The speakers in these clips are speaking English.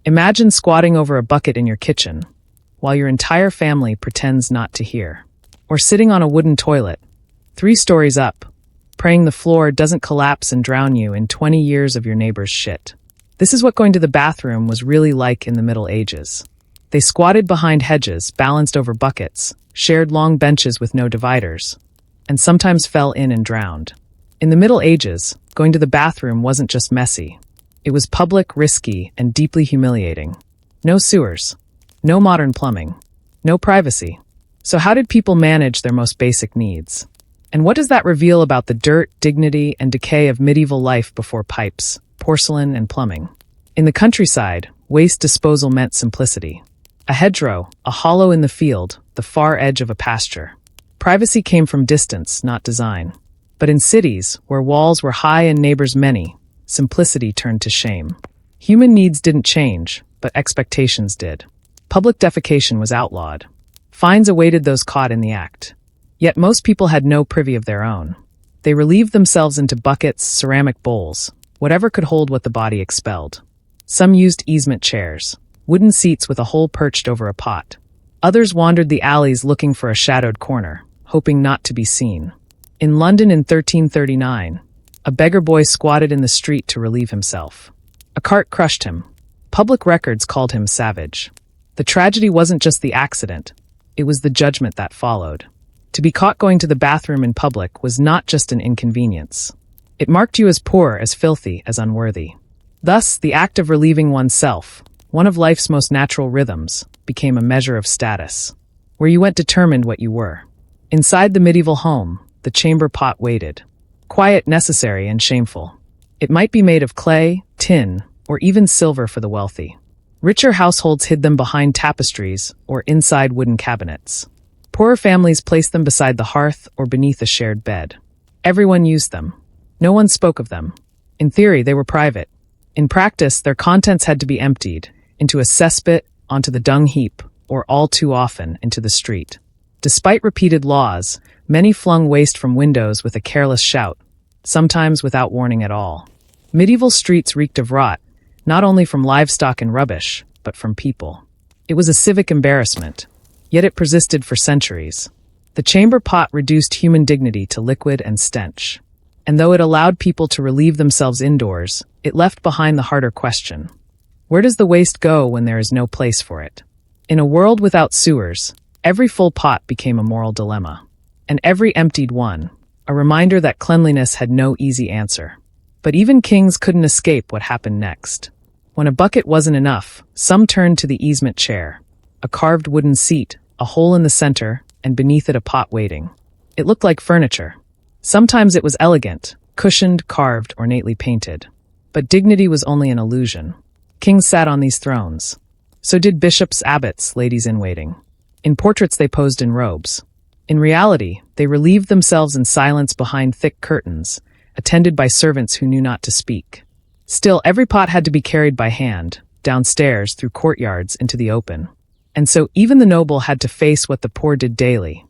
Imagine squatting over a bucket in your kitchen, while your entire family pretends not to hear. Or sitting on a wooden toilet, 3 stories up, praying the floor doesn't collapse and drown you in 20 years of your neighbor's shit. This is what going to the bathroom was really like in the Middle Ages. They squatted behind hedges, balanced over buckets, shared long benches with no dividers, and sometimes fell in and drowned. In the Middle Ages, going to the bathroom wasn't just messy. It was public, risky, and deeply humiliating. No sewers. No modern plumbing. No privacy. So how did people manage their most basic needs? And what does that reveal about the dirt, dignity, and decay of medieval life before pipes, porcelain, and plumbing? In the countryside, waste disposal meant simplicity. A hedgerow, a hollow in the field, the far edge of a pasture. Privacy came from distance, not design. But in cities, where walls were high and neighbors many, simplicity turned to shame. Human needs didn't change, but expectations did. Public defecation was outlawed. Fines awaited those caught in the act. Yet most people had no privy of their own. They relieved themselves into buckets, ceramic bowls, whatever could hold what the body expelled. Some used easement chairs, wooden seats with a hole perched over a pot. Others wandered the alleys looking for a shadowed corner, hoping not to be seen. In London in 1339, a beggar boy squatted in the street to relieve himself. A cart crushed him. Public records called him savage. The tragedy wasn't just the accident, it was the judgment that followed. To be caught going to the bathroom in public was not just an inconvenience. It marked you as poor, as filthy, as unworthy. Thus, the act of relieving oneself, one of life's most natural rhythms, became a measure of status. Where you went determined what you were. Inside the medieval home, the chamber pot waited. Quiet, necessary, and shameful. It might be made of clay, tin, or even silver for the wealthy. Richer households hid them behind tapestries or inside wooden cabinets. Poorer families placed them beside the hearth or beneath a shared bed. Everyone used them. No one spoke of them. In theory, they were private. In practice, their contents had to be emptied into a cesspit, onto the dung heap, or all too often, into the street. Despite repeated laws, many flung waste from windows with a careless shout, sometimes without warning at all. Medieval streets reeked of rot, not only from livestock and rubbish, but from people. It was a civic embarrassment, yet it persisted for centuries. The chamber pot reduced human dignity to liquid and stench. And though it allowed people to relieve themselves indoors, it left behind the harder question. Where does the waste go when there is no place for it? In a world without sewers, every full pot became a moral dilemma. And every emptied one, a reminder that cleanliness had no easy answer. But even kings couldn't escape what happened next. When a bucket wasn't enough, some turned to the easement chair, a carved wooden seat, a hole in the center, and beneath it a pot waiting. It looked like furniture. Sometimes it was elegant, cushioned, carved, ornately painted. But dignity was only an illusion. Kings sat on these thrones. So did bishops, abbots, ladies-in-waiting. In portraits they posed in robes. In reality, they relieved themselves in silence behind thick curtains, attended by servants who knew not to speak. Still, every pot had to be carried by hand, downstairs, through courtyards, into the open. And so even the noble had to face what the poor did daily,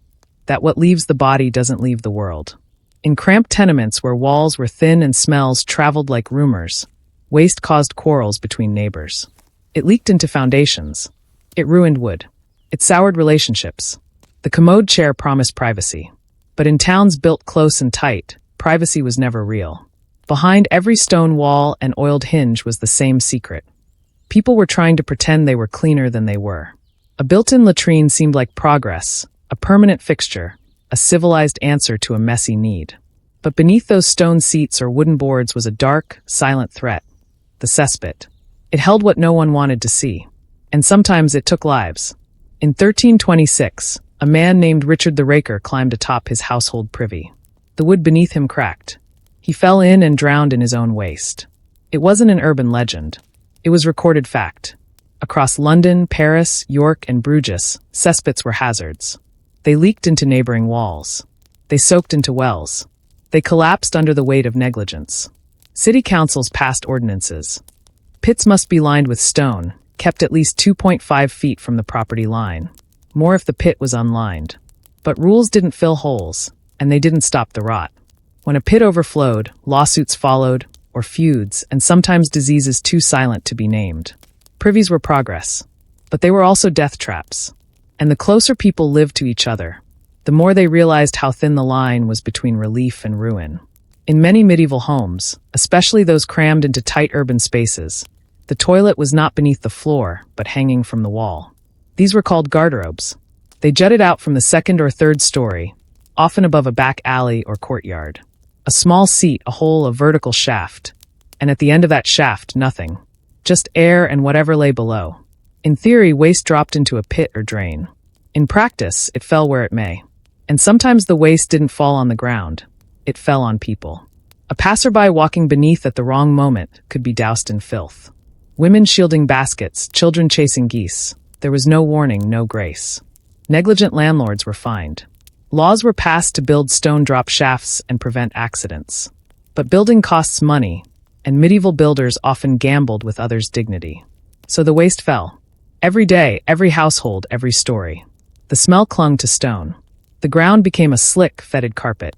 that what leaves the body doesn't leave the world. In cramped tenements where walls were thin and smells traveled like rumors, waste caused quarrels between neighbors. It leaked into foundations. It ruined wood. It soured relationships. The commode chair promised privacy. But in towns built close and tight, privacy was never real. Behind every stone wall and oiled hinge was the same secret. People were trying to pretend they were cleaner than they were. A built-in latrine seemed like progress, a permanent fixture, a civilized answer to a messy need. But beneath those stone seats or wooden boards was a dark, silent threat. The cesspit. It held what no one wanted to see. And sometimes it took lives. In 1326, a man named Richard the Raker climbed atop his household privy. The wood beneath him cracked. He fell in and drowned in his own waste. It wasn't an urban legend. It was recorded fact. Across London, Paris, York, and Bruges, cesspits were hazards. They leaked into neighboring walls. They soaked into wells. They collapsed under the weight of negligence. City councils passed ordinances. Pits must be lined with stone, kept at least 2.5 feet from the property line. More if the pit was unlined. But rules didn't fill holes, and they didn't stop the rot. When a pit overflowed, lawsuits followed, or feuds, and sometimes diseases too silent to be named. Privies were progress, but they were also death traps. And the closer people lived to each other, the more they realized how thin the line was between relief and ruin. In many medieval homes, especially those crammed into tight urban spaces, the toilet was not beneath the floor, but hanging from the wall. These were called garderobes. They jutted out from the second or third story, often above a back alley or courtyard. A small seat, a hole, a vertical shaft. And at the end of that shaft, nothing. Just air and whatever lay below. In theory, waste dropped into a pit or drain. In practice, it fell where it may. And sometimes the waste didn't fall on the ground. It fell on people. A passerby walking beneath at the wrong moment could be doused in filth. Women shielding baskets, children chasing geese. There was no warning, no grace. Negligent landlords were fined. Laws were passed to build stone drop shafts and prevent accidents. But building costs money, and medieval builders often gambled with others' dignity. So the waste fell. Every day, every household, every story. The smell clung to stone. The ground became a slick, fetid carpet.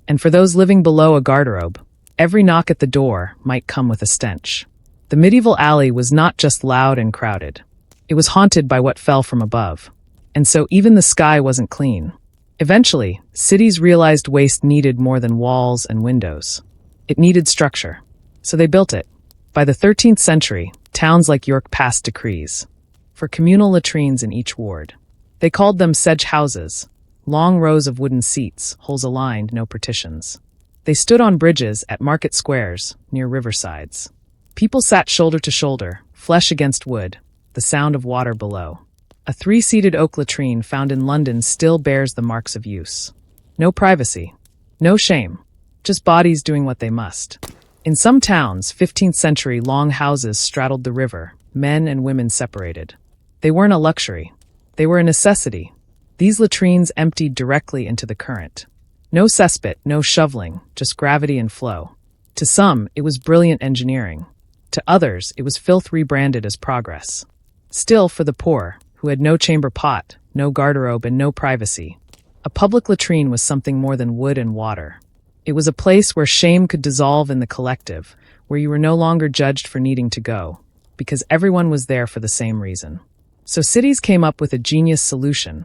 And for those living below a garderobe, every knock at the door might come with a stench. The medieval alley was not just loud and crowded. It was haunted by what fell from above. And so even the sky wasn't clean. Eventually, cities realized waste needed more than walls and windows. It needed structure. So they built it. By the 13th century, towns like York passed decrees for communal latrines in each ward. They called them sedge houses, long rows of wooden seats, holes aligned, no partitions. They stood on bridges at market squares, near riversides. People sat shoulder to shoulder, flesh against wood, the sound of water below. A 3-seated oak latrine found in London still bears the marks of use. No privacy, no shame, just bodies doing what they must. In some towns, 15th century long houses straddled the river, men and women separated. They weren't a luxury. They were a necessity. These latrines emptied directly into the current. No cesspit, no shoveling, just gravity and flow. To some, it was brilliant engineering. To others, it was filth rebranded as progress. Still, for the poor, who had no chamber pot, no garderobe, and no privacy, a public latrine was something more than wood and water. It was a place where shame could dissolve in the collective, where you were no longer judged for needing to go, because everyone was there for the same reason. So cities came up with a genius solution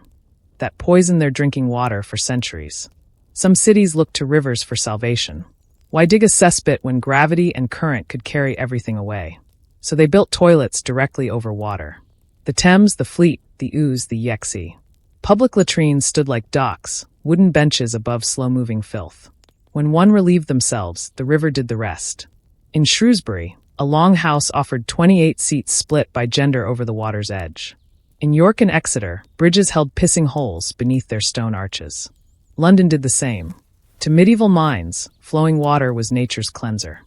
that poisoned their drinking water for centuries. Some cities looked to rivers for salvation. Why dig a cesspit when gravity and current could carry everything away? So they built toilets directly over water. The Thames, the Fleet, the Ouse, the Yexi. Public latrines stood like docks, wooden benches above slow-moving filth. When one relieved themselves, the river did the rest. In Shrewsbury, a long house offered 28 seats split by gender over the water's edge. In York and Exeter, bridges held pissing holes beneath their stone arches. London did the same. To medieval minds, flowing water was nature's cleanser.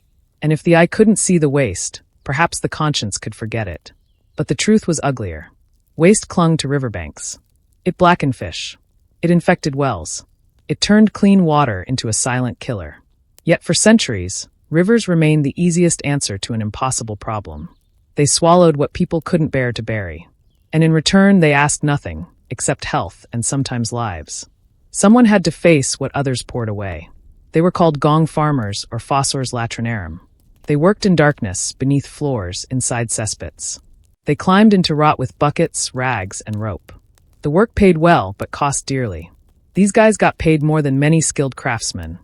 And if the eye couldn't see the waste, perhaps the conscience could forget it. But the truth was uglier. Waste clung to riverbanks. It blackened fish. It infected wells. It turned clean water into a silent killer. Yet for centuries, rivers remained the easiest answer to an impossible problem. They swallowed what people couldn't bear to bury. And in return, they asked nothing, except health and sometimes lives. Someone had to face what others poured away. They were called gong farmers or fossors latrinarum. They worked in darkness, beneath floors, inside cesspits. They climbed into rot with buckets, rags, and rope. The work paid well, but cost dearly. These guys got paid more than many skilled craftsmen,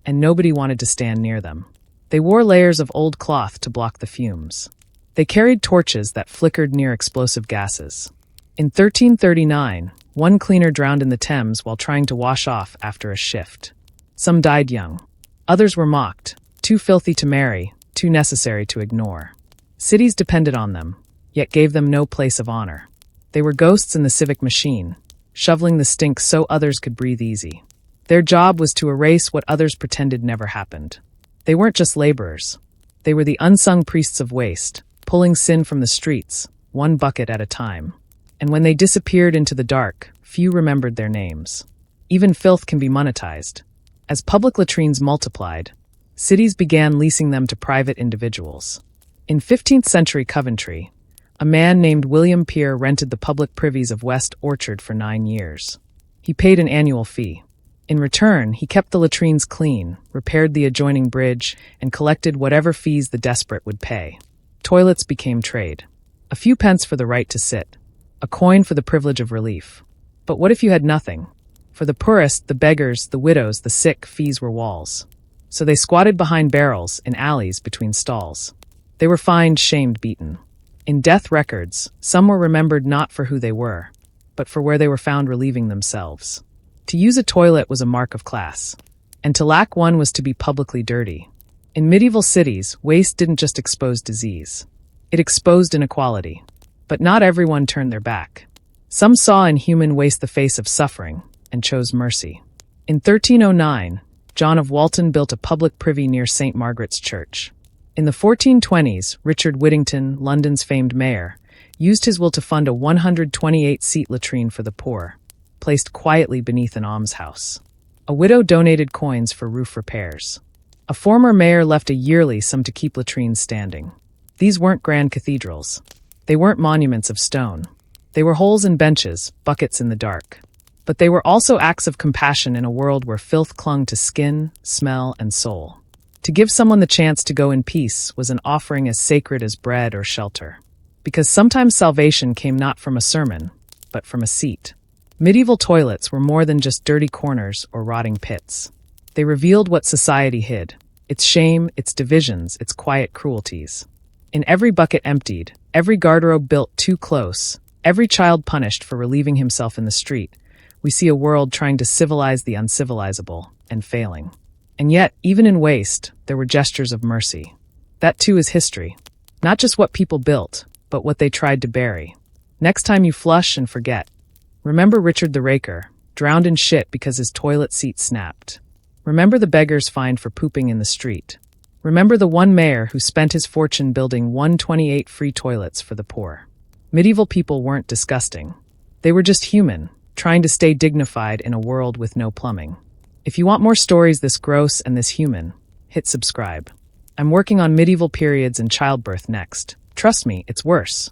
and nobody wanted to stand near them. They wore layers of old cloth to block the fumes. They carried torches that flickered near explosive gases. In 1339, one cleaner drowned in the Thames while trying to wash off after a shift. Some died young. Others were mocked, too filthy to marry, too necessary to ignore. Cities depended on them, yet gave them no place of honor. They were ghosts in the civic machine, shoveling the stink so others could breathe easy. Their job was to erase what others pretended never happened. They weren't just laborers. They were the unsung priests of waste, pulling sin from the streets, one bucket at a time. And when they disappeared into the dark, few remembered their names. Even filth can be monetized. As public latrines multiplied, cities began leasing them to private individuals. In 15th century Coventry, a man named William Peer rented the public privies of West Orchard for 9 years. He paid an annual fee. In return, he kept the latrines clean, repaired the adjoining bridge, and collected whatever fees the desperate would pay. Toilets became trade. A few pence for the right to sit. A coin for the privilege of relief. But what if you had nothing? For the poorest, the beggars, the widows, the sick, fees were walls. So they squatted behind barrels, in alleys, between stalls. They were fined, shamed, beaten. In death records, some were remembered not for who they were, but for where they were found relieving themselves. To use a toilet was a mark of class, and to lack one was to be publicly dirty. In medieval cities, waste didn't just expose disease. It exposed inequality. But not everyone turned their back. Some saw in human waste the face of suffering, and chose mercy. In 1309, John of Walton built a public privy near St. Margaret's Church. In the 1420s, Richard Whittington, London's famed mayor, used his will to fund a 128-seat latrine for the poor, placed quietly beneath an almshouse. A widow donated coins for roof repairs. A former mayor left a yearly sum to keep latrines standing. These weren't grand cathedrals. They weren't monuments of stone. They were holes in benches, buckets in the dark. But they were also acts of compassion in a world where filth clung to skin, smell, and soul. To give someone the chance to go in peace was an offering as sacred as bread or shelter. Because sometimes salvation came not from a sermon, but from a seat. Medieval toilets were more than just dirty corners or rotting pits. They revealed what society hid, its shame, its divisions, its quiet cruelties. In every bucket emptied, every garderobe built too close, every child punished for relieving himself in the street, we see a world trying to civilize the uncivilizable, and failing. And yet, even in waste, there were gestures of mercy. That too is history. Not just what people built, but what they tried to bury. Next time you flush and forget, remember Richard the Raker, drowned in shit because his toilet seat snapped. Remember the beggars fined for pooping in the street. Remember the one mayor who spent his fortune building 128 free toilets for the poor. Medieval people weren't disgusting. They were just human, trying to stay dignified in a world with no plumbing. If you want more stories this gross and this human, hit subscribe. I'm working on medieval periods and childbirth next. Trust me, it's worse.